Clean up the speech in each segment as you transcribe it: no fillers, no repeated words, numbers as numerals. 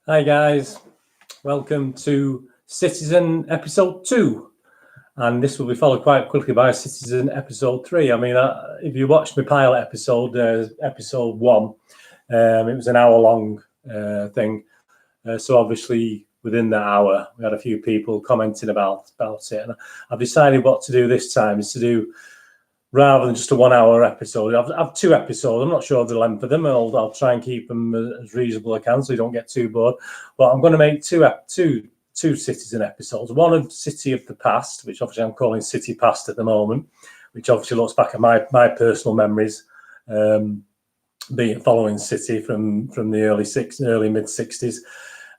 Hi guys, welcome to Citizen episode 2, and this will be followed quite quickly by Citizen episode 3. I mean, if you watched my pilot episode, episode 1, it was an hour-long thing. So obviously, within that hour, we had a few people commenting about it, and I've decided what to do this time is to do, rather than just a 1 hour episode, I've 2 episodes. I'm not sure of the length of them. I'll try and keep them as reasonable as I can so you don't get too bored. But I'm going to make two Citizen episodes. One of City of the Past, which obviously I'm calling City Past at the moment, which obviously looks back at my personal memories, being following City from the early mid-60s.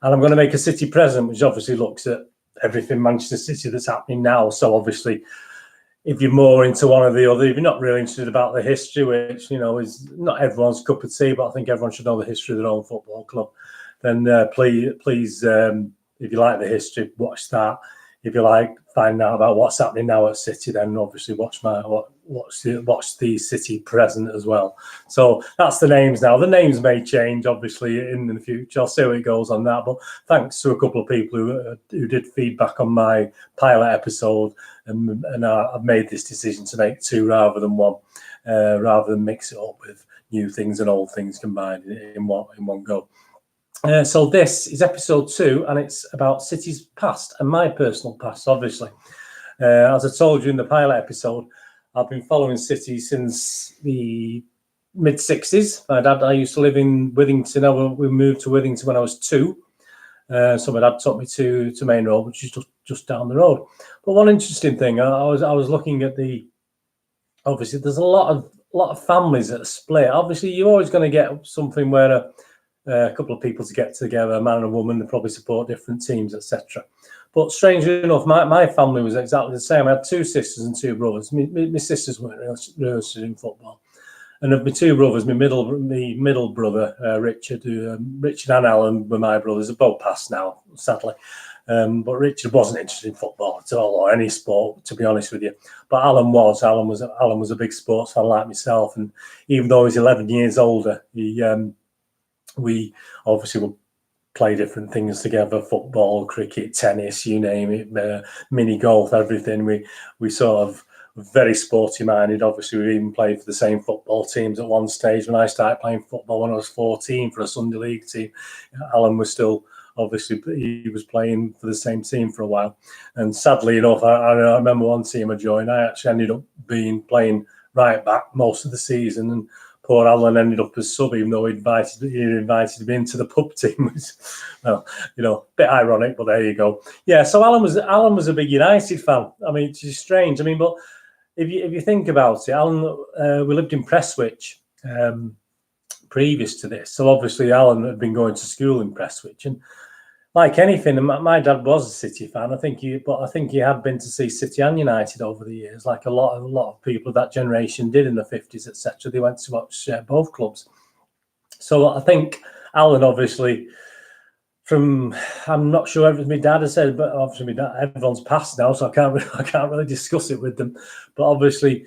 And I'm going to make a City Present, which obviously looks at everything Manchester City that's happening now. So obviously, if you're more into one or the other, if you're not really interested about the history, which, is not everyone's cup of tea, but I think everyone should know the history of their own football club, then please, if you like the history, watch that. If you like finding out about what's happening now at City, then obviously watch the City Present as well. So that's the names now. The names may change, obviously, in the future. I'll see how it goes on that. But thanks to a couple of people who did feedback on my pilot episode, and I've made this decision to make 2 rather than 1, rather than mix it up with new things and old things combined in one go. So this is episode 2, and it's about City's past and my personal past, obviously. As I told you in the pilot episode, I've been following City since the mid-60s. I used to live in Withington. We moved to Withington when I was 2. So my dad took me to Main Road, which is just down the road. But one interesting thing, I was looking at obviously there's a lot of families that are split. Obviously, you're always going to get something where a couple of people to get together, a man and a woman, they probably support different teams, etc. But strangely enough, my family was exactly the same. I had 2 sisters and 2 brothers. My sisters weren't really interested in football. And of my 2 brothers, my middle brother, Richard and Alan were my brothers. They're both passed now, sadly. But Richard wasn't interested in football at all, or any sport, to be honest with you. But Alan was. Alan was a big sports fan like myself. And even though he's 11 years older, we obviously would play different things together: football, cricket, tennis, you name it, mini golf, everything. We sort of very sporty minded. Obviously, we even played for the same football teams at one stage. When I started playing football when I was 14 for a Sunday league team, Alan was still, obviously, he was playing for the same team for a while. And sadly enough, I remember one team I joined, I actually ended up playing right back most of the season, and poor Alan ended up as sub, even though he invited me into the pub team. Well, a bit ironic, but there you go. Yeah, so Alan was a big United fan. I mean, it's just strange. I mean, but if you think about it, Alan, we lived in Prestwich previous to this. So obviously Alan had been going to school in Prestwich, and like anything, and my dad was a City fan. I think he had been to see City and United over the years, like a lot of people of that generation did in the 50s, etc. They went to watch both clubs. So I think Alan, obviously, I'm not sure everything my dad has said, but obviously everyone's passed now, so I can't really discuss it with them. But obviously,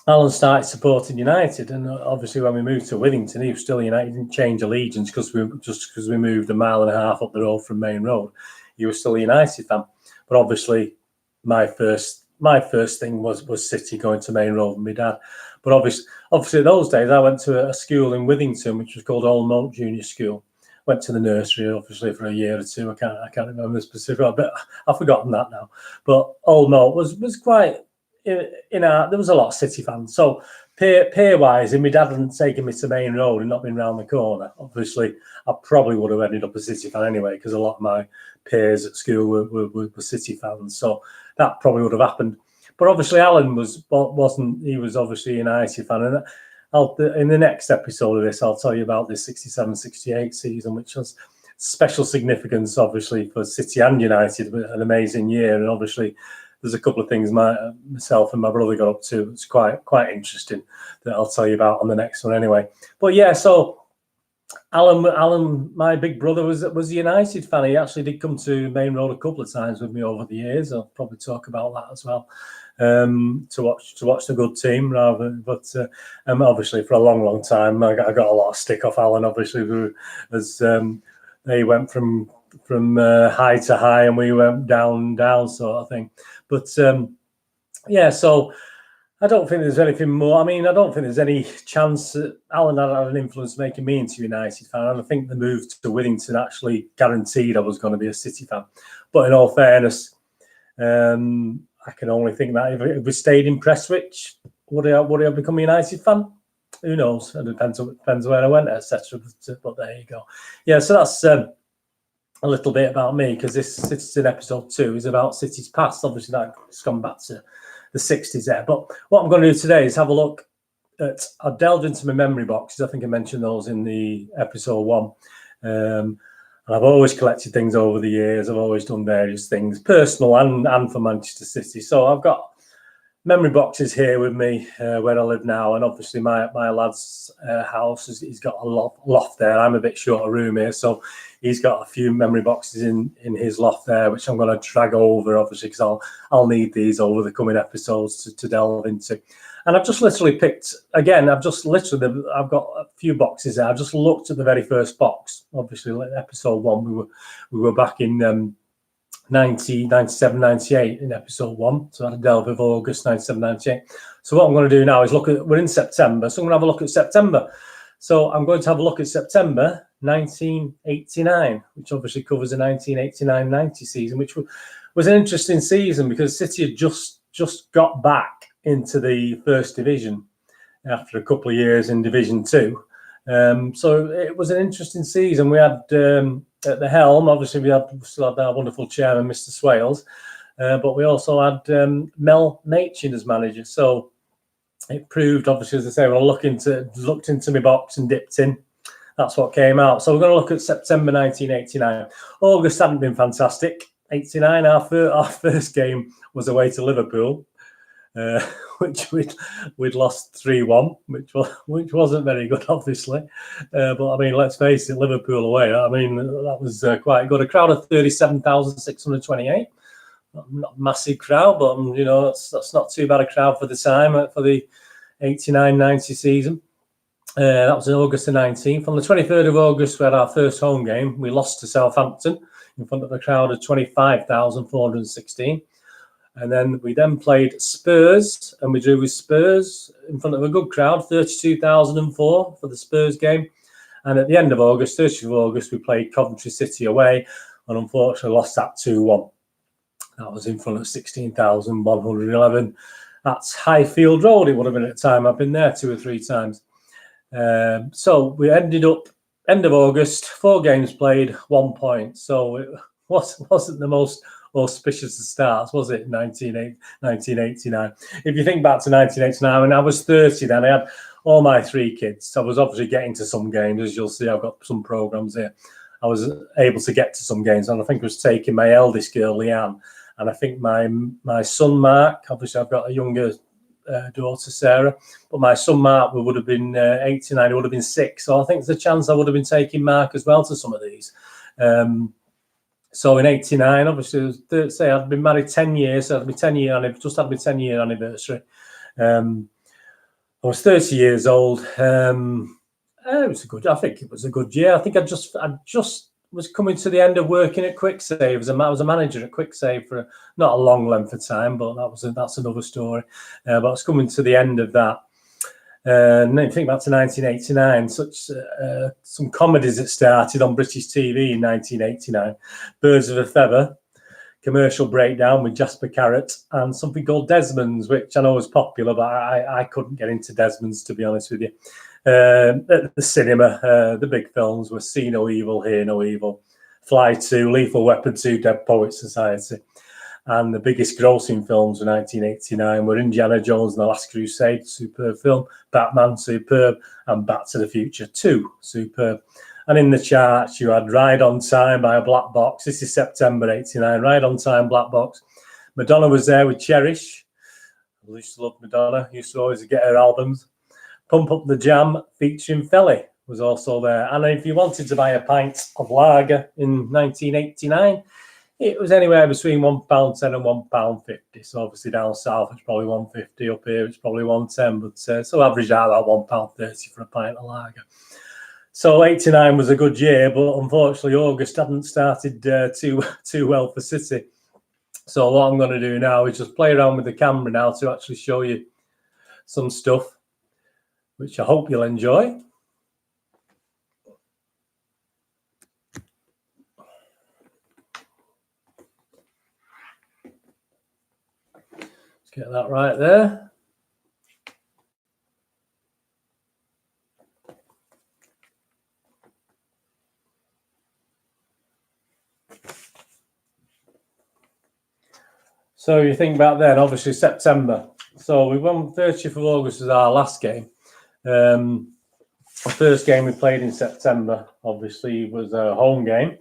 Alan started supporting United, and obviously when we moved to Withington, he was still United. He didn't change allegiance because we moved a mile and a half up the road from Main Road. He was still a United fan. But obviously, my first thing was City, going to Main Road with my dad. But obviously those days I went to a school in Withington, which was called Old Moat Junior School. Went to the nursery, obviously, for a year or 2. I can't remember the specific, but I've forgotten that now. But Old Moat was quite. There was a lot of City fans. So peer wise, if my dad hadn't taken me to Main Road and not been round the corner, obviously I probably would have ended up a City fan anyway, because a lot of my peers at school were City fans. So that probably would have happened. But obviously Alan wasn't. He was obviously a United fan. And in the next episode of this, I'll tell you about this 67-68 season, which was special significance, obviously, for City and United. An amazing year, and obviously there's a couple of things myself and my brother got up to. It's quite interesting that I'll tell you about on the next one anyway. But yeah, so Alan, my big brother, was a United fan. He actually did come to Main Road a couple of times with me over the years. I'll probably talk about that as well. To watch the good team but obviously for a long time I got a lot of stick off Alan, obviously, who has they went from high to high, and we went down sort of thing. But yeah, so I don't think there's anything more. I mean, I don't think there's any chance that Alan had an influence making me into a United fan. And I think the move to Whittington actually guaranteed I was going to be a City fan. But in all fairness, I can only think that if we stayed in Prestwich, would I become a United fan? Who knows? It depends where I went, etc. But there you go. Yeah, so that's a little bit about me, because this Citizen episode 2 is about City's past. Obviously, that's gone back to the 60s there. But what I'm going to do today is have a look at, I've delved into my memory boxes. I think I mentioned those in the episode 1. And I've always collected things over the years. I've always done various things, personal and for Manchester City. So I've got memory boxes here with me where I live now, and obviously my lad's house he's got a loft there. I'm a bit short of room here, so he's got a few memory boxes in his loft there, which I'm going to drag over, obviously, because I'll need these over the coming episodes to delve into. And I've just literally picked again. I've got a few boxes there. I've just looked at the very first box. Obviously, like episode 1, we were back in 97, 98 in episode 1. So I had a delve of August 97, 98. So what I'm going to do now is we're in September. So I'm going to have a look at September. So I'm going to have a look at September 1989, which obviously covers the 1989-90 season, which was an interesting season because City had just got back into the first division after a couple of years in Division 2. So it was an interesting season. We had at the helm, obviously, we still had our wonderful chairman, Mr. Swales, but we also had Mel Machin as manager. So it proved, obviously, as I say, when I looked into my box and dipped in, that's what came out. So we're going to look at September 1989. August hadn't been fantastic. 89, our first game was away to Liverpool, which we'd lost 3-1, which wasn't very good, obviously. But I mean, let's face it, Liverpool away. I mean, that was quite good. A crowd of 37,628. Not a massive crowd, but you know, that's not too bad a crowd for the time for the 89-90 season. That was in August the 19th. On the 23rd of August, we had our first home game. We lost to Southampton in front of a crowd of 25,416. And then we played Spurs, and we drew with Spurs in front of a good crowd, 32,004 for the Spurs game. And at the end of August, 30th of August, we played Coventry City away, and unfortunately lost that 2-1. That was in front of 16,111. That's Highfield Road, it would have been at the time. I've been there 2 or 3 times. So we ended up, end of August, 4 games played, 1 point. So it wasn't the most auspicious of starts, was it? 1989. If you think back to 1989, when I was 30, then I had all my 3 kids. I was obviously getting to some games, as you'll see. I've got some programs here. I was able to get to some games, and I think I was taking my eldest girl, Leanne, and I think my son Mark. Obviously, I've got a younger daughter, Sarah, but my son Mark would have been 89. He would have been 6. So I think there's a chance I would have been taking Mark as well to some of these. So in 89, obviously, say I'd been married 10 years, so I'd be 10 year, just had my 10-year anniversary. I was 30 years old. I think it was a good year. I think I just was coming to the end of working at QuickSave. I was a manager at QuickSave for not a long length of time, but that's another story. But I was coming to the end of that. And then think back to 1989, some comedies that started on British TV in 1989. Birds of a Feather, Commercial Breakdown with Jasper Carrot, and something called Desmond's, which I know was popular, but I couldn't get into Desmond's, to be honest with you. At the cinema, the big films were See No Evil, Hear No Evil, Fly 2, Lethal Weapon 2, Dead Poets Society. And the biggest grossing films of 1989 were Indiana Jones and the Last Crusade, superb film, Batman, superb, and Back to the Future 2, superb. And in the charts, you had Ride on Time by a Black Box. This is September 89, Ride on Time, Black Box. Madonna was there with Cherish. I used to love Madonna, used to always get her albums. Pump Up the Jam featuring Felly was also there. And if you wanted to buy a pint of lager in 1989, it was anywhere between £1.10 and £1.50. So obviously down south it's probably £1.50. Up here it's probably £1.10. But so average out about £1.30 for a pint of lager. So 89 was a good year, but unfortunately August hadn't started too well for City. So what I'm going to do now is just play around with the camera now to actually show you some stuff, which I hope you'll enjoy. Let's get that right there. So you think about then, obviously September. So we won 30th of August as our last game. The first game we played in September, obviously, was a home game.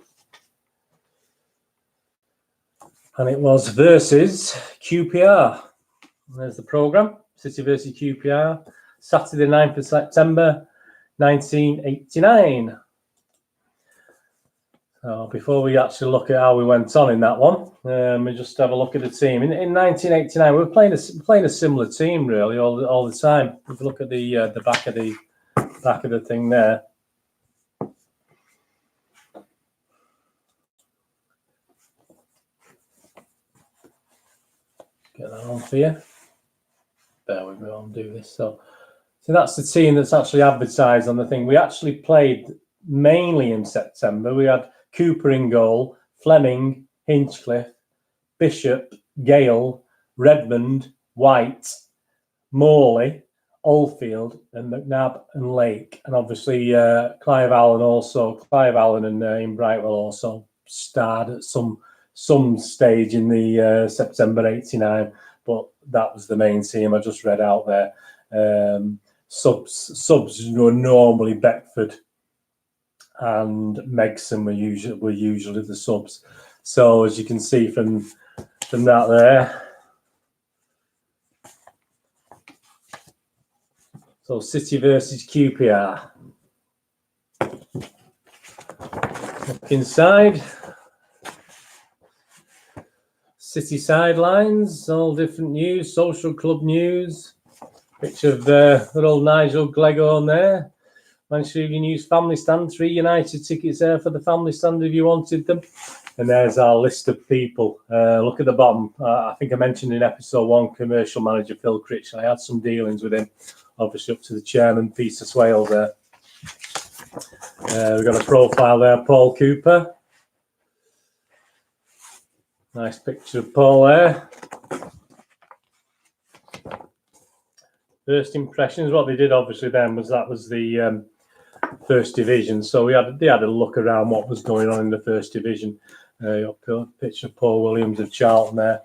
And it was versus QPR. There's the programme, City versus QPR, Saturday 9th of September, 1989. So before we actually look at how we went on in that one, we just have a look at the team. In 1989, we were playing a similar team really all the time. If you look at the back of the thing there. Get that on for you. Bear with me, I'll do this. So that's the team that's actually advertised on the thing. We actually played mainly in September. We had Cooper in goal, Fleming, Hinchcliffe, Bishop, Gale, Redmond, White, Morley, Oldfield, and McNabb and Lake. And obviously Clive Allen and Ian Brightwell also starred at some stage in the September 89, but that was the main team I just read out there. Subs were normally Beckford and Megson were usually the subs. So as you can see from that there. So City versus QPR. Look inside. City sidelines, all different news, social club news. Picture of good old Nigel Gleghorn there. Manchester Evening News family stand, 3 United tickets there for the family stand if you wanted them. And there's our list of people. Look at the bottom. I think I mentioned in episode 1, commercial manager Phil Critch. I had some dealings with him, obviously up to the chairman, Peter Swale there. We've got a profile there, Paul Cooper. Nice picture of Paul there. First impressions, what they did obviously then was the first division. So they had a look around what was going on in the first division. Picture of Paul Williams of Charlton there.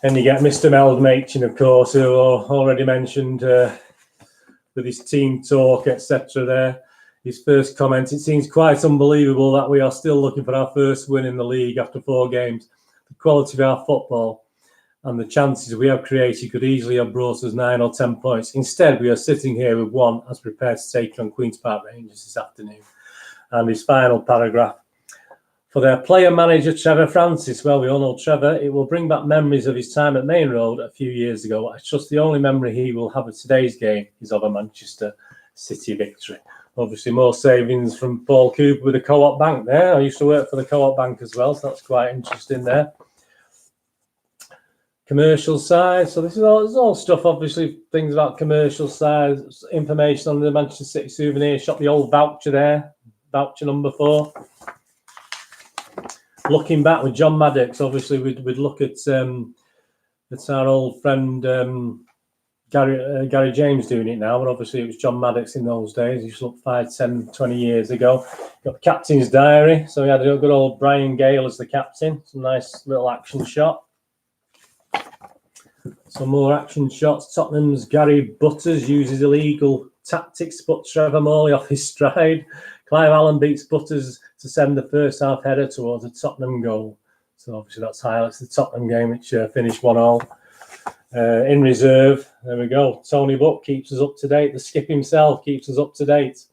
And you get Mr. Meld Machin, of course, who already mentioned with his team talk, etc. there. His first comment, it seems quite unbelievable that we are still looking for our first win in the league after 4 games. The quality of our football and the chances we have created could easily have brought us 9 or 10 points. Instead, we are sitting here with 1 as prepared to take on Queen's Park Rangers this afternoon. And his final paragraph. For their player manager, Trevor Francis, well, we all know Trevor, it will bring back memories of his time at Main Road a few years ago. I trust the only memory he will have of today's game is of a Manchester City victory. Obviously, more savings from Paul Cooper with the Co-op Bank there. I used to work for the Co-op Bank as well, so that's quite interesting there. Commercial side. So this is all stuff, obviously, things about commercial side, information on the Manchester City souvenir shop, the old voucher there, voucher number 4. Looking back with John Maddox, obviously, we'd look at our old friend Gary James doing it now, but obviously it was John Maddox in those days. You should look 5, 10, 20 years ago. Got the captain's diary. So we had a good old Brian Gale as the captain. Some nice little action shot. Some more action shots. Tottenham's Gary Butters uses illegal tactics, but Trevor Morley off his stride. Clive Allen beats Butters to send the first half header towards a Tottenham goal. So obviously that's highlights the Tottenham game, which finished 1-1. In reserve, there we go. Tony Buck keeps us up to date. The skip himself keeps us up to date.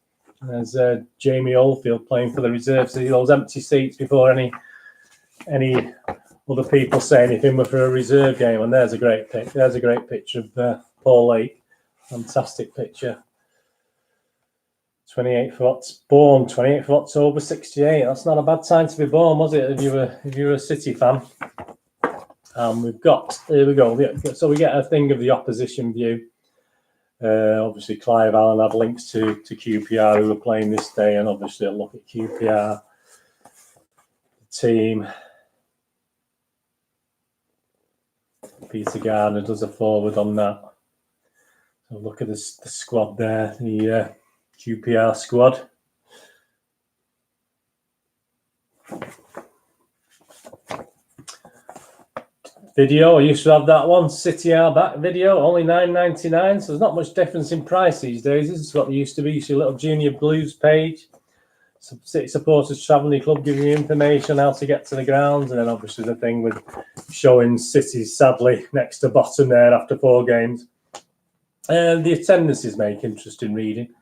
There's Jamie Oldfield playing for the reserve. See those empty seats before any other people say anything. We're for a reserve game, and there's a great pic. There's a great picture of Paul Lake. Fantastic picture. Born 28th of October 68. That's not a bad time to be born, was it? If you were a City fan. We've got, here we go. So we get a thing of the opposition view. Obviously, Clive Allen had links to QPR who were playing this day, and obviously a look at QPR team. Peter Gardner does a forward on that. So look at the squad there, the QPR squad. Video, I used to have that one, City are back video, only $9.99. So there's not much difference in price these days. This is what they used to be. You see a little Junior Blues page. City supporters travelling club giving you information how to get to the grounds, and then obviously the thing with showing City sadly next to bottom there after 4 games. The attendances make interesting reading.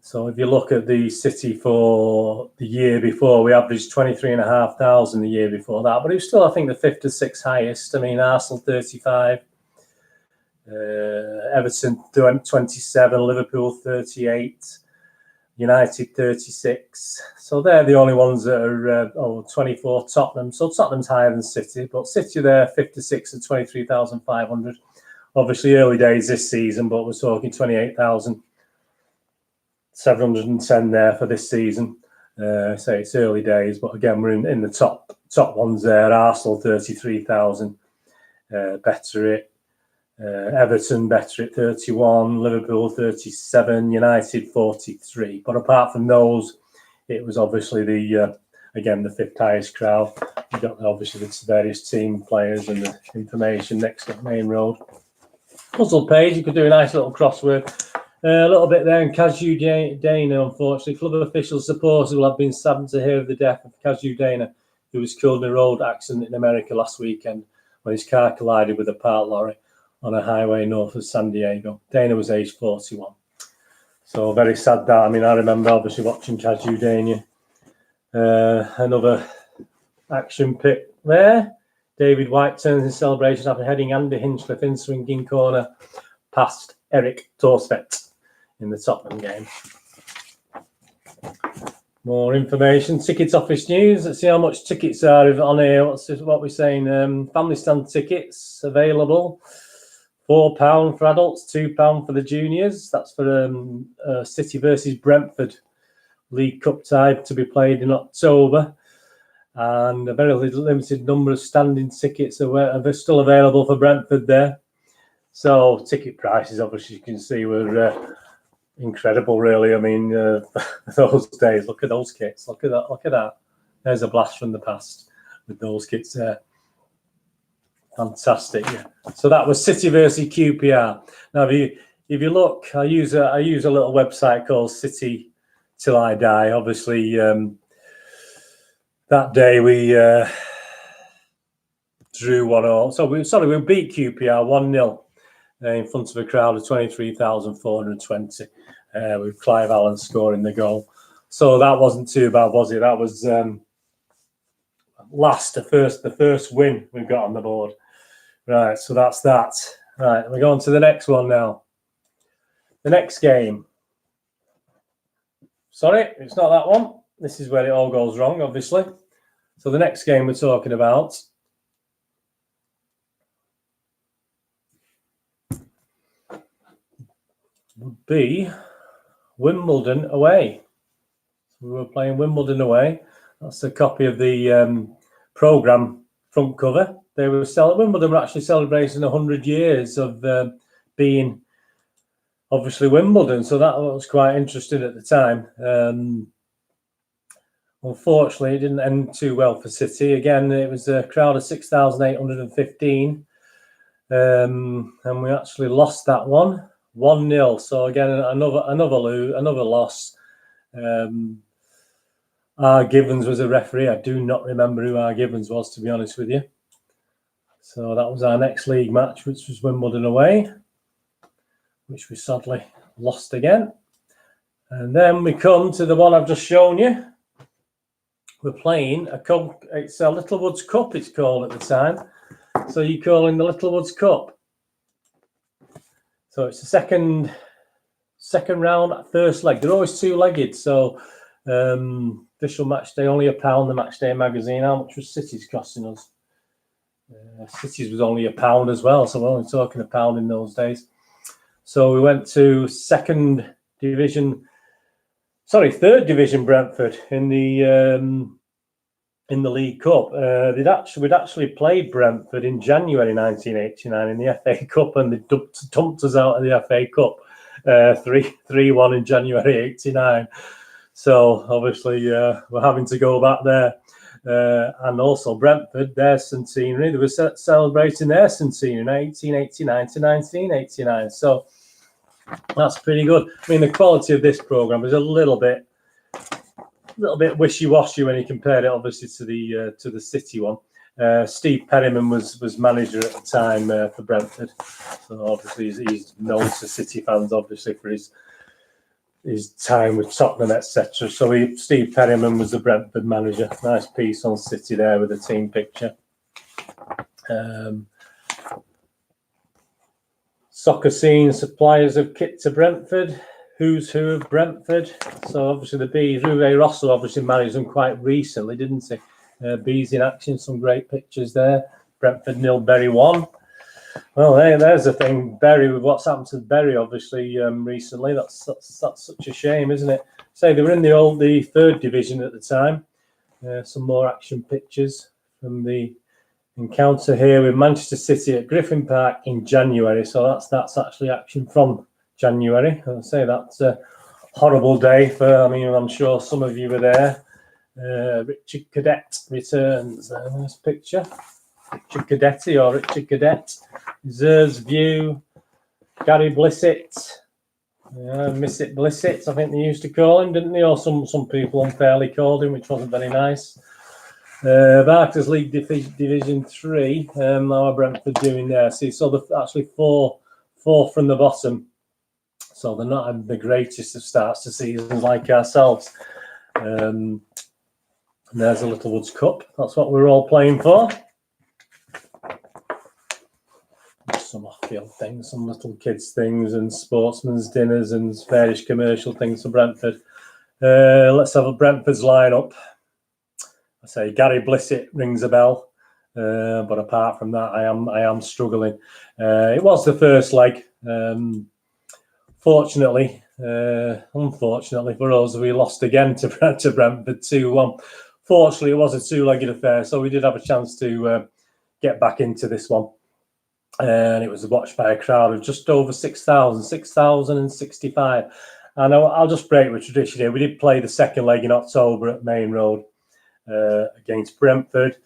So if you look at the City for the year before, we averaged 23,500 the year before that, but it was still, I think, the 5th to 6th highest. I mean, Arsenal 35, Everton 27, Liverpool 38, United 36. So they're the only ones that are 24. Tottenham. So Tottenham's higher than City, but City are there 5th to 6th at 23,500. Obviously early days this season, but we're talking 28,710 there for this season. So it's early days, but again, we're in the top ones there. Arsenal 33,000, better it. Everton better at 31, Liverpool 37, United 43. But apart from those, it was obviously the 5th highest crowd. You've got obviously the various team players and the information next to the main road. Puzzle page, you could do a nice little crossword. A little bit there in Kazu Dana, unfortunately. Club officials supporters will have been saddened to hear of the death of Kazu Dana, who was killed in a road accident in America last weekend when his car collided with a parked lorry on a highway north of San Diego. Dana was aged 41. So very sad that. I mean, I remember obviously watching Kazu Dana. Another action pick there. David White turns in celebration after heading Andy Hinchcliffe in swinging corner past Eric Torsvet in the Tottenham game. More information. Ticket office news. Let's see how much tickets are on here. What we're saying. Family stand tickets available. £4 for adults, £2 for the juniors. That's for City versus Brentford League Cup tie to be played in October. And a very limited number of standing tickets are still available for Brentford there. So ticket prices, obviously, you can see, were incredible, really. I mean, those days, look at those kits. Look at that. Look at that. There's a blast from the past with those kits there. Fantastic. Yeah. So that was City versus QPR. Now, if you look, I use a little website called City Till I Die. Obviously, that day we drew 1-0. So we beat QPR 1-0 in front of a crowd of 23,420 with Clive Allen scoring the goal. So that wasn't too bad, was it? That was the first win we've got on the board. Right, so that's that. Right, we're going to the next one now. The next game. Sorry, it's not that one. This is where it all goes wrong, obviously. So the next game we're talking about would be Wimbledon away. So we were playing Wimbledon away. That's a copy of the programme front cover. Wimbledon were actually celebrating 100 years of being obviously Wimbledon, so that was quite interesting at the time. Unfortunately, it didn't end too well for City. Again, it was a crowd of 6,815, and we actually lost that one 1-0. So again, another loss. R. Gibbons was a referee. I do not remember who R. Gibbons was, to be honest with you. So that was our next league match, which was Wimbledon away, which we sadly lost again. And then we come to the one I've just shown you. We're playing it's a Littlewoods Cup, it's called at the time. So you call in the Littlewoods Cup. So it's the second round, first leg. They're always two-legged. So official match day, only £1, the match day magazine. How much was City's costing us? City's was only £1 as well. So we're only talking £1 in those days. So we went to third division Brentford in the League Cup. We'd actually played Brentford in January 1989 in the FA Cup, and they dumped us out of the FA Cup 3-1 in January 89. So obviously we're having to go back there. And also Brentford, their centenary, they were celebrating their centenary 1889 to 1989. So that's pretty good. I mean, the quality of this programme is a little bit wishy-washy when you compare it, obviously, to the City one. Steve Perryman was manager at the time for Brentford, so obviously he's known to City fans, obviously, for his time with Tottenham, etc. So Steve Perryman was the Brentford manager. Nice piece on City there with the team picture. Soccer scene, suppliers of kit to Brentford. Who's who of Brentford? So obviously the Bees. Uwe Rossel obviously managed them quite recently, didn't he? Bees in action, some great pictures there. Brentford 0, Bury 1. Well, there's the thing. Bury, with what's happened to Bury, obviously recently. That's such a shame, isn't it? Say they were in the third division at the time. Some more action pictures from the encounter here with Manchester City at Griffin Park in January. So that's actually action from January. I'll say that's a horrible day for. I mean, I'm sure some of you were there. Richard Cadet returns. Nice picture. Richard Cadetti or Richard Cadet. Zers View. Gary Blissett. Miss it Blissett, I think they used to call him, didn't they? Or some people unfairly called him, which wasn't very nice. Barclays League Division 3. How are Brentford doing there? See, so they're actually four from the bottom. So they're not having the greatest of starts to seasons like ourselves. And there's a Littlewoods Cup. That's what we're all playing for. Some off-field things, some little kids things, and sportsmen's dinners and various commercial things for Brentford. Let's have a Brentford's lineup. I say Gary Blissett rings a bell, but apart from that, I am struggling. It was the first leg. Unfortunately for us, we lost again to Brentford 2-1. Fortunately, it was a two-legged affair, so we did have a chance to get back into this one. And it was watched by a crowd of just over 6,065. And I'll just break with tradition here. We did play the second leg in October at Main Road against Brentford,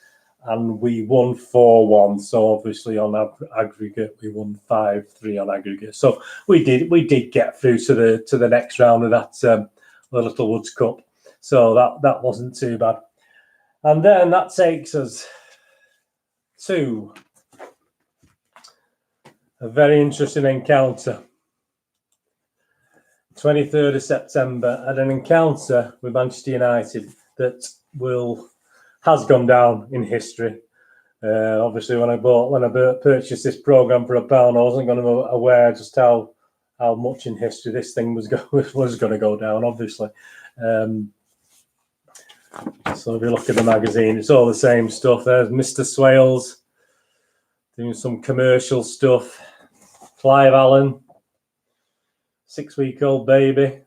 and we won 4-1. So obviously on aggregate, we won 5-3 on aggregate. So we did get through to the next round of that the Littlewoods Cup. So that wasn't too bad. And then that takes us to a very interesting encounter. 23rd of September, at an encounter with Manchester United that has gone down in history. Obviously, when I purchased this program for £1, I wasn't going to be aware just how much in history this thing was going to go down. Obviously, so if you look at the magazine, it's all the same stuff. There's Mr. Swales doing some commercial stuff. Clive Allen, 6-week-old baby.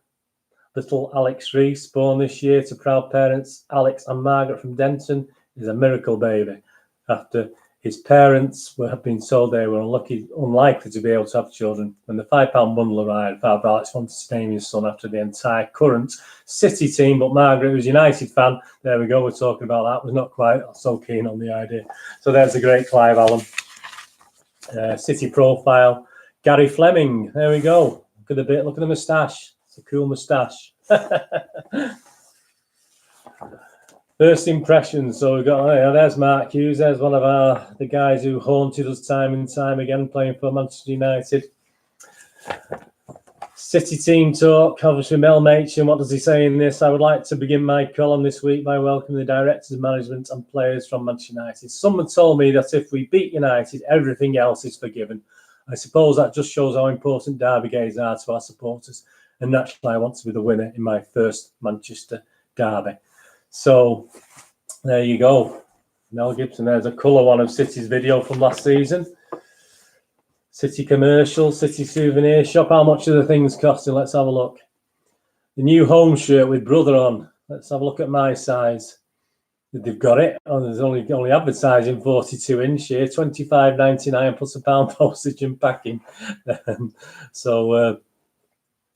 Little Alex Reese, born this year to proud parents Alex and Margaret from Denton, is a miracle baby. After his parents have been told they were unlikely to be able to have children. When the £5 bundle arrived, Father Alex wanted to name his son after the entire current City team, but Margaret, who's a United fan, there we go, we're talking about that, was not quite so keen on the idea. So there's a great Clive Allen. City profile. Gary Fleming, there we go. Look at the moustache. It's a cool moustache. First impressions. So we've got there's Mark Hughes. There's one of the guys who haunted us time and time again, playing for Manchester United. City team talk. Obviously, Mel Machin. What does he say in this? I would like to begin my column this week by welcoming the directors, management, and players from Manchester United. Someone told me that if we beat United, everything else is forgiven. I suppose that just shows how important derby games are to our supporters. and naturally I want to be the winner in my first Manchester derby. So there you go. Mel Gibson, there's a colour one of City's video from last season. City commercial, City souvenir shop. How much are the things costing? Let's have a look. The new home shirt with brother on. Let's have a look at my size. They've got it. Oh, there's only advertising 42 inch here, £25.99 plus £1 postage and packing. So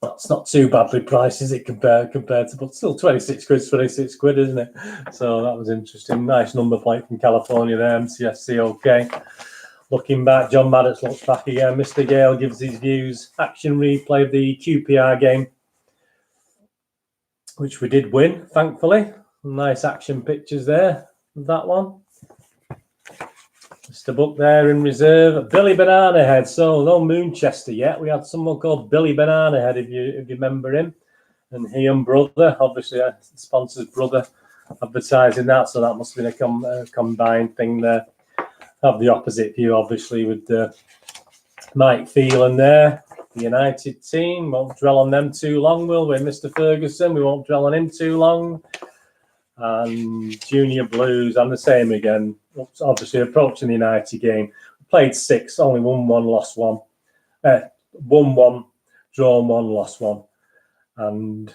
that's not too badly priced, is it, compared to, but still 26 quid, isn't it? So that was interesting. Nice number plate from California there, MCSC OK. Looking back, John Maddox looks back again. Mr. Gale gives his views. Action replay of the QPR game, which we did win, thankfully. Nice action pictures there of that one. Mr. Buck there in reserve. Billy Banana Head. So no Moonchester yet. We had someone called Billy Banana Head, if you remember him. And he and brother, obviously a sponsor's brother, advertising that. So that must have been a combined thing there. Have the opposite view, obviously, with Mike Phelan there. The United team. Won't dwell on them too long, will we? Mr. Ferguson, we won't dwell on him too long. And Junior Blues, I'm the same again. Obviously, approaching the United game. Played 6, only won 1, lost 1. Won 1, drawn 1, lost 1. And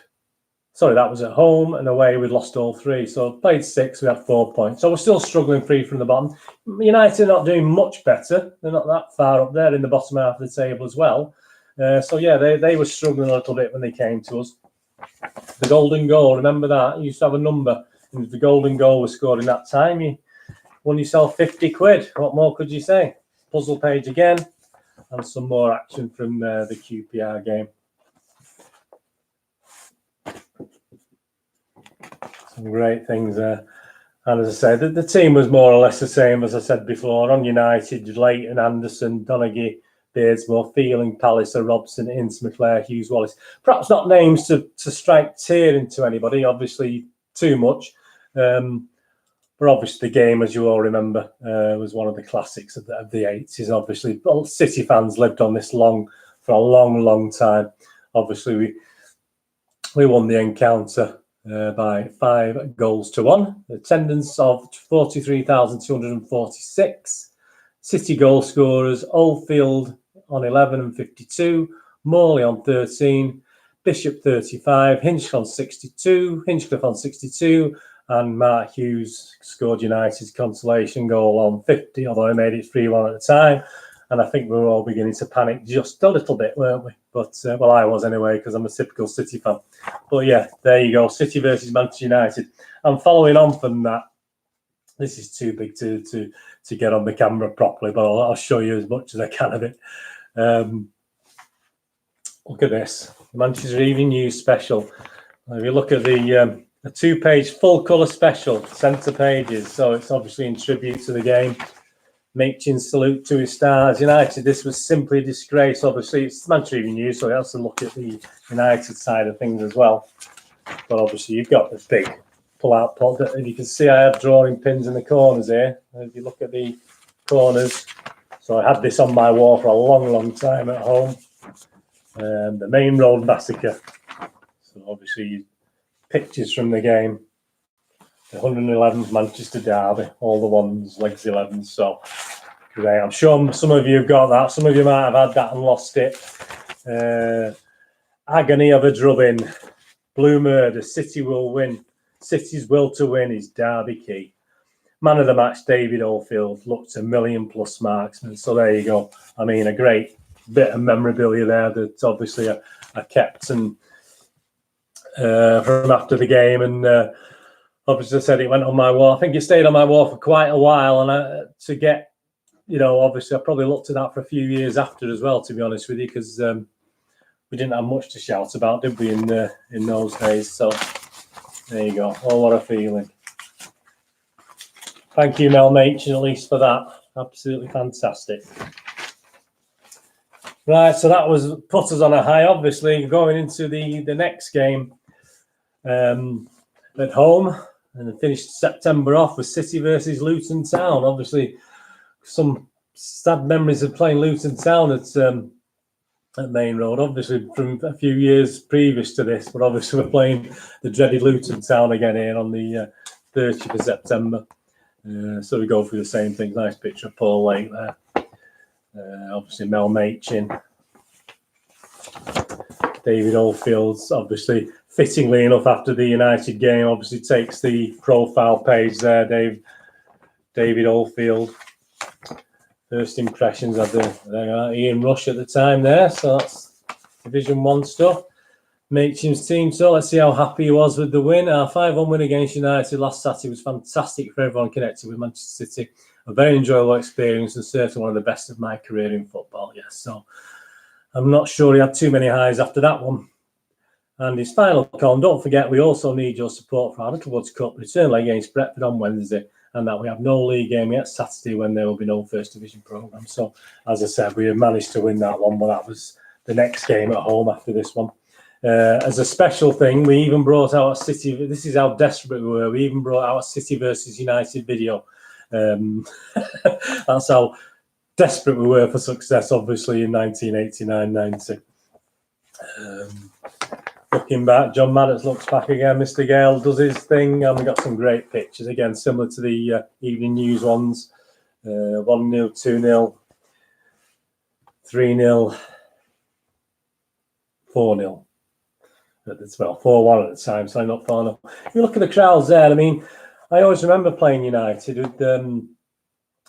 sorry, that was at home, and away we'd lost all 3. So played 6, we had 4 points. So we're still struggling free from the bottom. United are not doing much better. They're not that far up there in the bottom half of the table as well. So yeah, they were struggling a little bit when they came to us. The golden goal, remember that? You used to have a number, and if the golden goal was scored in that time, you won yourself 50 quid. What more could you say? Puzzle page again, and some more action from the QPR game. Some great things there. And as I said, the team was more or less the same as I said before. On United, Leighton, Anderson, Donaghy, Beardsmore, Feeling, Palliser, Robson, Ince, McClare, Hughes, Wallace. Perhaps not names to strike tear into anybody, obviously too much. But obviously the game, as you all remember, was one of the classics of the 80s. Obviously, City fans lived on this for a long time. Obviously, we won the encounter by 5-1. Attendance of 43,246. City goal scorers: Oldfield on 11 and 52, Morley on 13, Bishop 35, Hinchcliffe on 62, and Mark Hughes scored United's consolation goal on 50, although he made it 3-1 at the time. And I think we were all beginning to panic just a little bit, weren't we? But, well, I was anyway, because I'm a typical City fan. But yeah, there you go, City versus Manchester United. And following on from that, this is too big to get on the camera properly, but I'll show you as much as I can of it. Look at this, Manchester Evening News special. If you look at the 2-page full colour special, centre pages, so it's obviously in tribute to the game. Machin's salute to his stars. United, this was simply a disgrace. Obviously, it's Manchester Evening News, so it has to look at the United side of things as well. But obviously, you've got this big pull-out pot that, if you can see, I have drawing pins in the corners here. If you look at the corners, so I had this on my wall for a long time at home. The Main Road Massacre. So obviously, pictures from the game. The 111th Manchester derby, all the ones, legs 11. So great. I'm sure some of you have got that. Some of you might have had that and lost it. Agony of a drubbing. Blue murder. City will win. City's will to win is derby key. Man of the match, David Oldfield, looked $1 million+ marksman. So there you go. I mean, a great bit of memorabilia there that obviously I kept and from after the game. And obviously, I said it went on my wall. I think it stayed on my wall for quite a while. And to get, obviously, I probably looked at that for a few years after as well, to be honest with you, because we didn't have much to shout about, did we, in those days? So there you go. Oh, what a feeling. Thank you, Mel Machin, at least for that. Absolutely fantastic. Right, so that put us on a high, obviously, going into the next game at home, and finished September off with City versus Luton Town. Obviously, some sad memories of playing Luton Town at at Main Road, obviously from a few years previous to this, but obviously we're playing the dreaded Luton Town again here on the 30th of September. So we go through the same things. Nice picture of Paul Lake there. Obviously Mel Machin. David Oldfield's obviously, fittingly enough, after the United game, obviously takes the profile page there. David Oldfield. First impressions of Ian Rush at the time there. So that's Division 1 stuff. Machin's team. So let's see how happy he was with the win. Our 5-1 win against United last Saturday was fantastic for everyone connected with Manchester City. A very enjoyable experience and certainly one of the best of my career in football. Yes, so I'm not sure he had too many highs after that one. And his final column, don't forget, we also need your support for our Littlewoods Cup return leg against Brentford on Wednesday, and that we have no league game yet Saturday when there will be no First Division programme. So, as I said, we managed to win that one, but that was the next game at home after this one. As a special thing, we even brought out a City, this is how desperate we were, we even brought out a City versus United video. That's how desperate we were for success, obviously, in 1989-90. Looking back, John Maddox looks back again. Mr. Gale does his thing, and we got some great pictures again, similar to the evening news ones. 1-0, 2-0, 3-0, 4-0. Well, 4-1 at the time, so not 4-0. If you look at the crowds there, I mean, I always remember playing United with and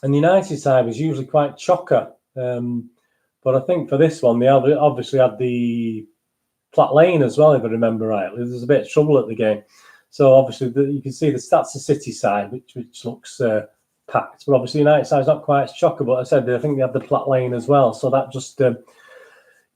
the United side was usually quite chocker. But I think for this one, they obviously had the Platt Lane as well, if I remember rightly. There was a bit of trouble at the game. So obviously you can see the stats of City side, which looks packed. But obviously United side is not quite as chocker. But I said I think they had the Platt Lane as well. So that just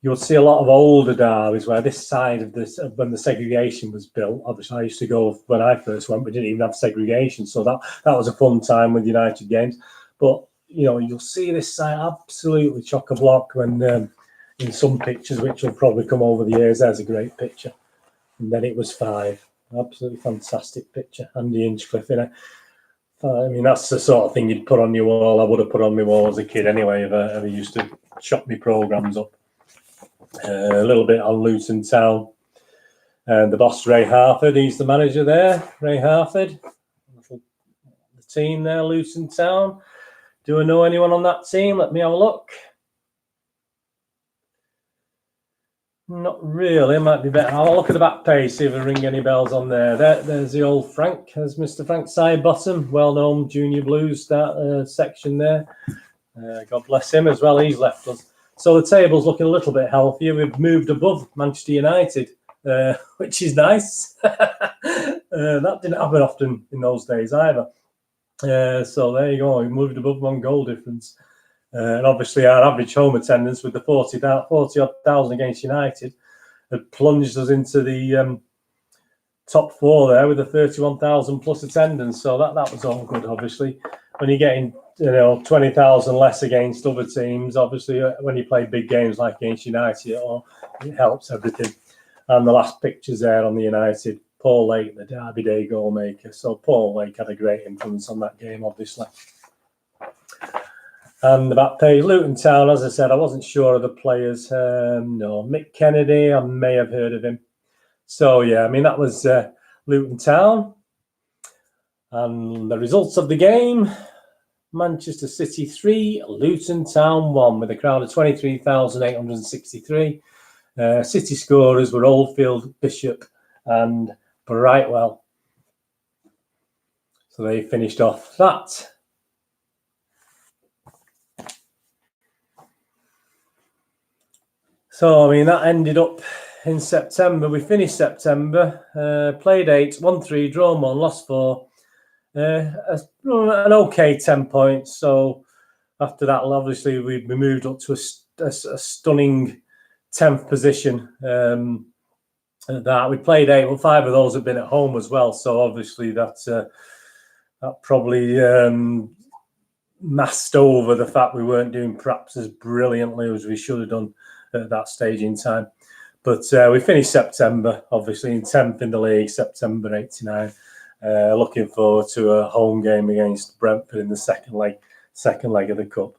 you'll see a lot of older derbies where this side of this, when the segregation was built. Obviously I used to go when I first went. We didn't even have segregation, so that was a fun time with United games. But you know, you'll see this side absolutely chock-a-block when in some pictures, which will probably come over the years. There's a great picture. And then it was 5. Absolutely fantastic picture. Andy Hinchcliffe in it. I mean, that's the sort of thing you'd put on your wall. I would have put on my wall as a kid anyway, if I ever used to chop my programmes up. A little bit on Luton Town. And the boss, Ray Harford, he's the manager there. Ray Harford. The team there, Luton Town. Do I know anyone on that team? Let me have a look. Not really. It might be better. I'll look at the back page, see if I ring any bells on there. There's the old Frank. There's Mr. Frank Sidebottom, well-known Junior Blues section there. God bless him as well. He's left us. So the table's looking a little bit healthier. We've moved above Manchester United, which is nice. That didn't happen often in those days either. So there you go. We moved above 1 goal difference. And obviously our average home attendance with the 40,000 against United had plunged us into the top 4 there with a 31,000 plus attendance. So that was all good, obviously. When you're getting 20,000 less against other teams, obviously when you play big games like against United, it helps everything. And the last pictures there on the United, Paul Lake, the Derby Day goal maker. So Paul Lake had a great influence on that game, obviously. And the back page, Luton Town, as I said, I wasn't sure of the players. No, Mick Kennedy, I may have heard of him. So, yeah, I mean, that was Luton Town. And the results of the game, Manchester City 3, Luton Town 1, with a crowd of 23,863. City scorers were Oldfield, Bishop and Brightwell. So they finished off that. So, I mean, that ended up in September. We finished September, played 8, won 3, drawn 1, lost 4. An okay 10 points. So after that, obviously, we moved up to a stunning 10th position. That we played 8, well, 5 of those have been at home as well. So obviously that probably masked over the fact we weren't doing perhaps as brilliantly as we should have done at that stage in time. But we finished September, obviously, in 10th in the league, September 89. Looking forward to a home game against Brentford in the second leg of the cup.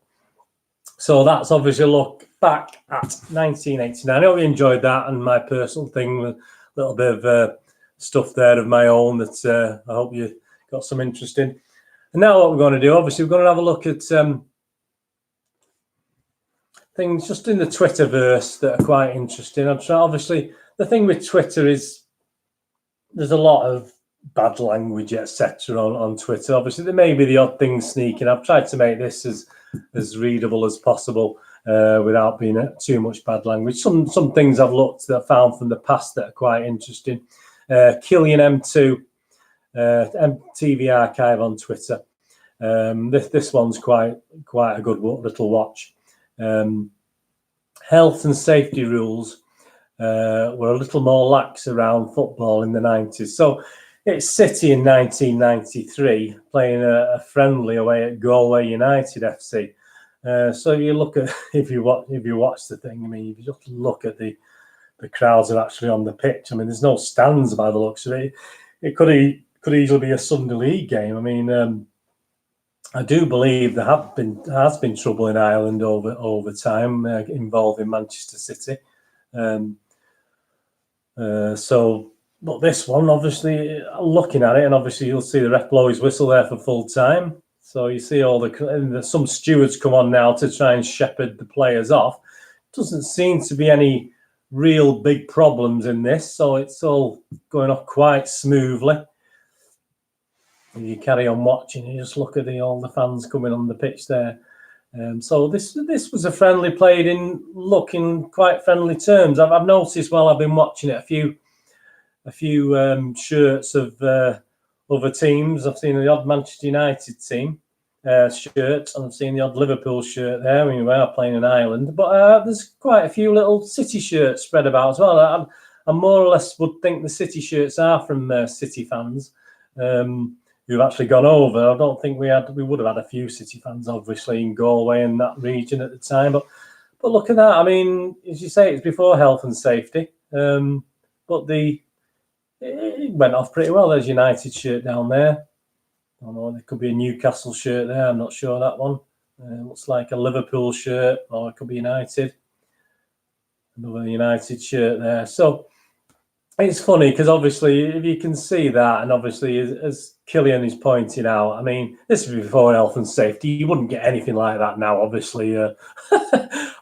So that's obviously a look back at 1989. I hope you enjoyed that, and my personal thing, a little bit of stuff there of my own that I hope you got some interest in. And now what we're going to do, obviously, we're going to have a look at things just in the Twitterverse that are quite interesting. Obviously, the thing with Twitter is there's a lot of bad language, etc. on Twitter. Obviously, there may be the odd thing sneaking. I've tried to make this as readable as possible without being too much bad language. Some things I've looked that I found from the past that are quite interesting. Killian M2, MTV Archive on Twitter. This one's quite a good little watch. Health and safety rules were a little more lax around football in the 90s. So it's City in 1993 playing a friendly away at Galway United FC. So you look at if you watch the thing. I mean, if you just look at the crowds are actually on the pitch. I mean, there's no stands by the looks of it. It could easily be a Sunday League game. I mean, I do believe there has been trouble in Ireland over time involving Manchester City. But this one, obviously, looking at it, and obviously you'll see the ref blow his whistle there for full time. So you see some stewards come on now to try and shepherd the players off. Doesn't seem to be any real big problems in this, so it's all going off quite smoothly. If you carry on watching, you just look at all the fans coming on the pitch there. So this was a friendly played in looking quite friendly terms. I've noticed while I've been watching it a few shirts of other teams. I've seen the odd Manchester United team shirt, and I've seen the odd Liverpool shirt there when we are playing in Ireland. But there's quite a few little City shirts spread about as well. I more or less would think the City shirts are from City fans. Who've actually gone over. I don't think we would have had a few City fans, obviously, in Galway and that region at the time. But look at that. I mean, as you say, it's before health and safety. But it went off pretty well. There's United shirt down there. I don't know, there could be a Newcastle shirt there. I'm not sure that one. Looks like a Liverpool shirt, or it could be United. Another United shirt there. So it's funny because obviously, if you can see that, and obviously, as Killian is pointing out, I mean, this is before health and safety. You wouldn't get anything like that now, obviously. But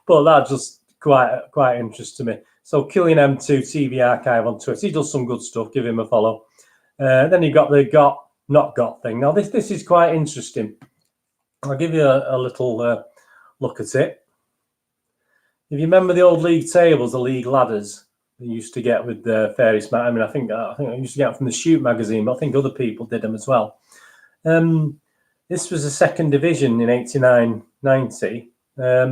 that just quite interesting to me. So Killian M2 TV Archive on Twitter. He does some good stuff. Give him a follow. Then you got the got not got thing. Now this is quite interesting. I'll give you a little look at it. If you remember the old league tables, the league ladders you used to get with the Fairies. I mean, I think I used to get them from the Shoot magazine, but I think other people did them as well. This was the second division in 89-90. I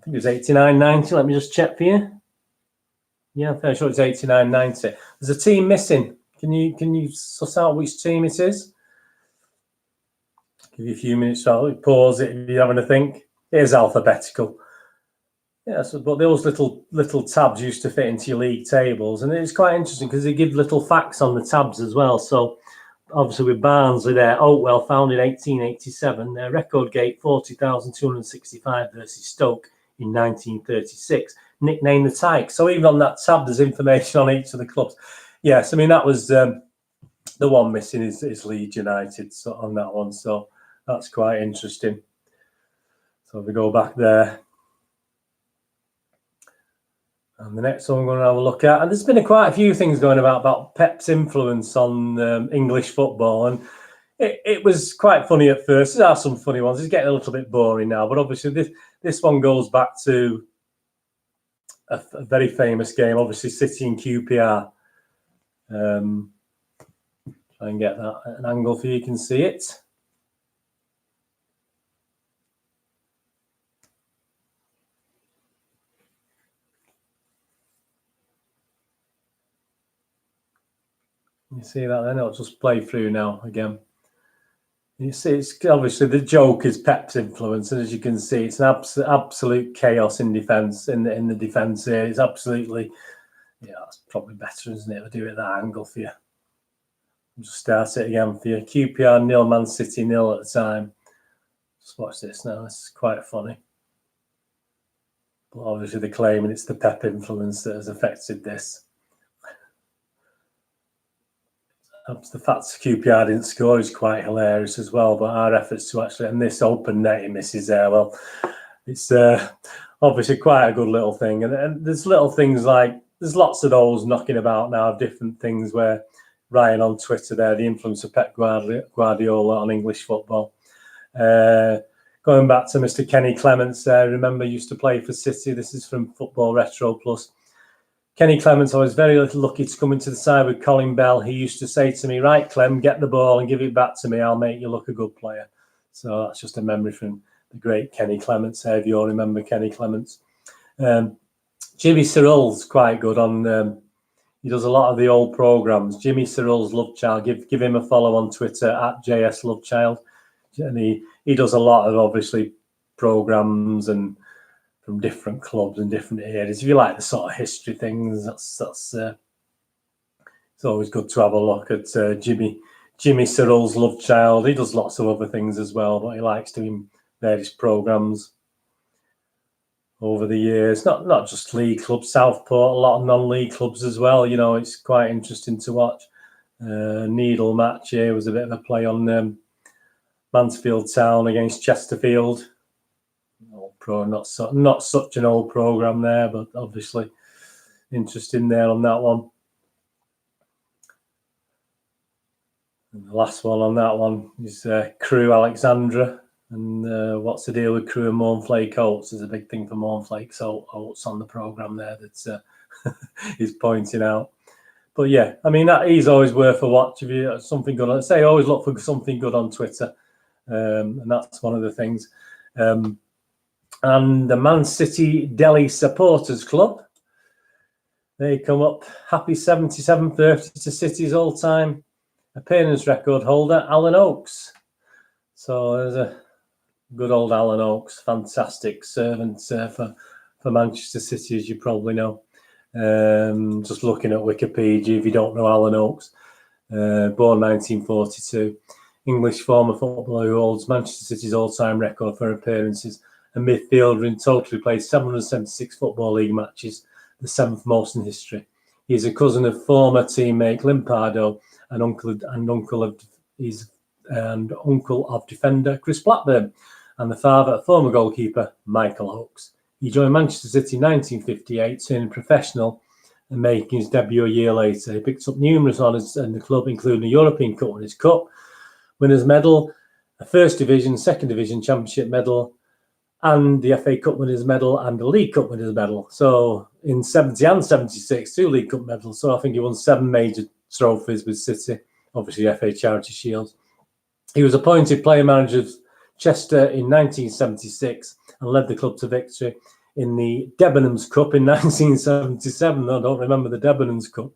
think it was 89-90. Let me just check for you. Yeah, I'm fairly sure it's 89-90. There's a team missing. Can you suss out which team it is? Give you a few minutes. I'll pause it if you're having a think. It is alphabetical. Yeah, but those little tabs used to fit into your league tables, and it's quite interesting because they give little facts on the tabs as well. So obviously with Barnsley there, Oatwell founded 1887, their record gate 40,265 versus Stoke in 1936, nicknamed the Tyke. So even on that tab, there's information on each of the clubs. Yes, I mean that was the one missing is Leeds United on that one. So that's quite interesting. So if we go back there. And the next one we're going to have a look at, and there's been quite a few things going about Pep's influence on English football, and it was quite funny at first. There are some funny ones. It's getting a little bit boring now, but obviously this one goes back to a very famous game, obviously City and QPR. Try and get that at an angle for you can see it. You see that then? It'll just play through now again. You see, it's obviously the joke is Pep's influence, and as you can see, it's an absolute chaos in defence. In the defence here, it's absolutely, yeah, that's probably better, isn't it? I'll do it at that angle for you. I'll just start it again for you. QPR 0, Man City 0 at the time. Just watch this now. This is quite funny. But obviously they're claiming it's the Pep influence that has affected this. The fact QPR didn't score is quite hilarious as well, but our efforts to actually, and this open net he misses there, well, it's obviously quite a good little thing. And there's little things like, there's lots of those knocking about now, different things where Ryan on Twitter there, the influence of Pep Guardiola on English football. Going back to Mr. Kenny Clements there, remember used to play for City. This is from Football Retro Plus. Kenny Clements, I was very lucky to come into the side with Colin Bell. He used to say to me, right, Clem, get the ball and give it back to me. I'll make you look a good player. So that's just a memory from the great Kenny Clements, if you all remember Kenny Clements. Jimmy Cyrill's quite good on, he does a lot of the old programmes. Jimmy Cyrill's Love Child, give him a follow on Twitter at JS Love Child. And he does a lot of, obviously, programmes and from different clubs and different areas. If you like the sort of history things, that's it's always good to have a look at Jimmy Cyrill's Love Child. He does lots of other things as well, but he likes doing various programmes over the years. Not just league clubs, Southport, a lot of non-league clubs as well. You know, it's quite interesting to watch. Needle match here was a bit of a play on Mansfield Town against Chesterfield. Not such an old programme there, but obviously interesting there on that one. And the last one on that one is Crewe Alexandra. And what's the deal with Crewe and Mournflake Oats? There's a big thing for Mournflake Oats on the programme there that he's pointing out. But yeah, I mean, that is always worth a watch. If you something good, I say always look for something good on Twitter. And that's one of the things. And the Man City Delhi Supporters Club, they come up happy 77-30 to City's all-time appearance record holder, Alan Oakes. So there's a good old Alan Oakes, fantastic servant for Manchester City, as you probably know. Just looking at Wikipedia, if you don't know Alan Oakes, born 1942, English former footballer who holds Manchester City's all-time record for appearances. A midfielder in total who played 776 Football League matches, the 7th most in history. He is a cousin of former teammate Limpardo and uncle of defender Chris Blackburn, and the father of former goalkeeper Michael Oakes. He joined Manchester City in 1958, turning professional and making his debut a year later. He picked up numerous honours in the club, including the European Cup Winners' Cup, Winners' Medal, a First Division, Second Division Championship Medal, and the FA Cup Winners' Medal and the League Cup Winners' Medal. So in 70 and 76, 2 League Cup medals. So I think he won 7 major trophies with City, obviously FA Charity Shields. He was appointed player manager of Chester in 1976 and led the club to victory in the Debenhams Cup in 1977. I don't remember the Debenhams Cup.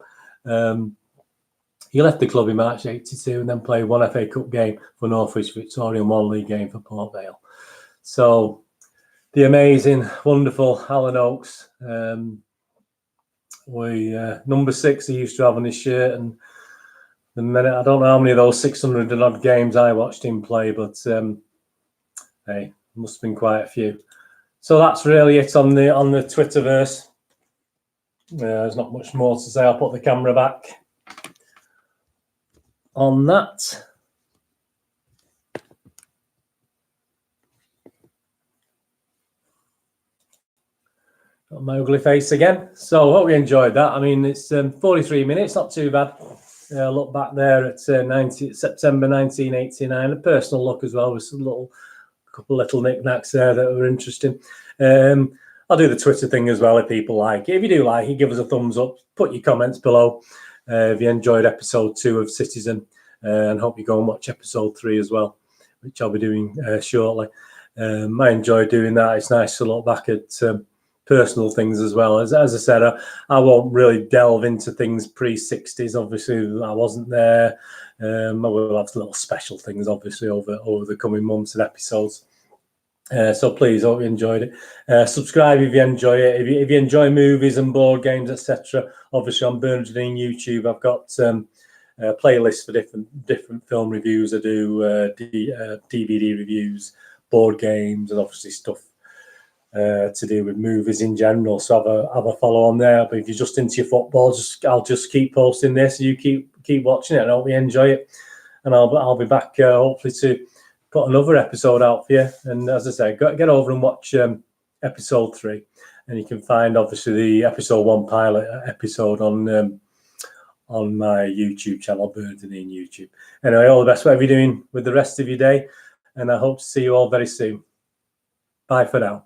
He left the club in March 82 and then played 1 FA Cup game for Northwich Victoria and 1 league game for Port Vale. So the amazing, wonderful Alan Oakes. Number 6 he used to have on his shirt, and the minute I don't know how many of those 600 and odd games I watched him play, but hey, must have been quite a few. So that's really it on the Twitterverse. There's not much more to say. I'll put the camera back on that. Got my ugly face again. So hope you enjoyed that. I mean, it's 43 minutes, not too bad. Look back there at September 1989. A personal look as well with a couple little knickknacks there that were interesting. I'll do the Twitter thing as well if people like it. If you do like it, give us a thumbs up. Put your comments below if you enjoyed episode 2 of Citizen, and hope you go and watch episode 3 as well, which I'll be doing shortly. I enjoy doing that. It's nice to look back at personal things as well. As I said, I won't really delve into things pre-60s. Obviously, I wasn't there. I will have little special things, obviously, over the coming months and episodes. So please, hope you enjoyed it. Subscribe if you enjoy it. If you enjoy movies and board games, etc. Obviously, on Bernardine YouTube, I've got playlists for different film reviews. I do DVD reviews, board games, and obviously stuff to do with movies in general. So have a follow on there. But if you're just into your football, I'll just keep posting this. You keep watching it, and I hope you enjoy it. And I'll be back hopefully to put another episode out for you. And as I say, get over and watch episode 3, and you can find obviously the episode 1 pilot episode on my YouTube channel, Wimbledon A on YouTube. Anyway, all the best, whatever you're doing with the rest of your day, and I hope to see you all very soon. Bye for now.